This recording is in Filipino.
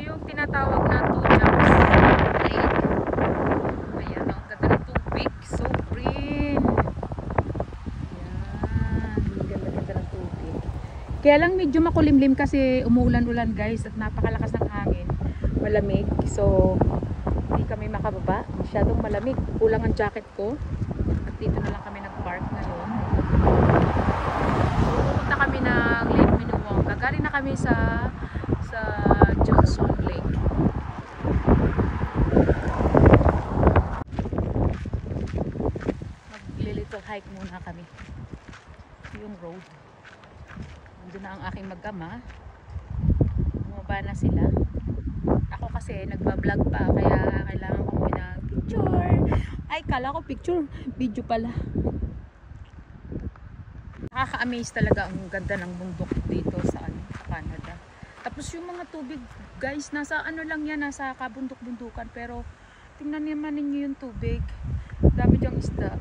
yung tinatawag na Tujaks Lake. Ayan, ang ganda ng tubig. So green. Ayan, ganda-ganda ng tubig. Kaya lang medyo makulimlim kasi umuulan-ulan guys at napakalakas ng hangin. Malamig. So, hindi kami makababa. Masyadong malamig. Kulang ang jacket ko. At dito na lang kami nag-park ngayon. So, pupunta kami ng Lake Minuwang. Gagaling na kami sa Johnson Lake. Mag-little hike muna kami. Yung road. Nandun na ang aking mag-ama. Bumaba na sila. Ako kasi nagba-vlog pa kaya kailangan ko muna ng picture. Ay, kala ko picture. Video pala. Nakaka-amaze talaga ang ganda ng bundok dito sa Canada. Tapos yung mga tubig, guys, nasa ano lang yan, nasa kabundok-bundukan. Pero tingnan naman ninyo yung tubig. Dami dyang isda.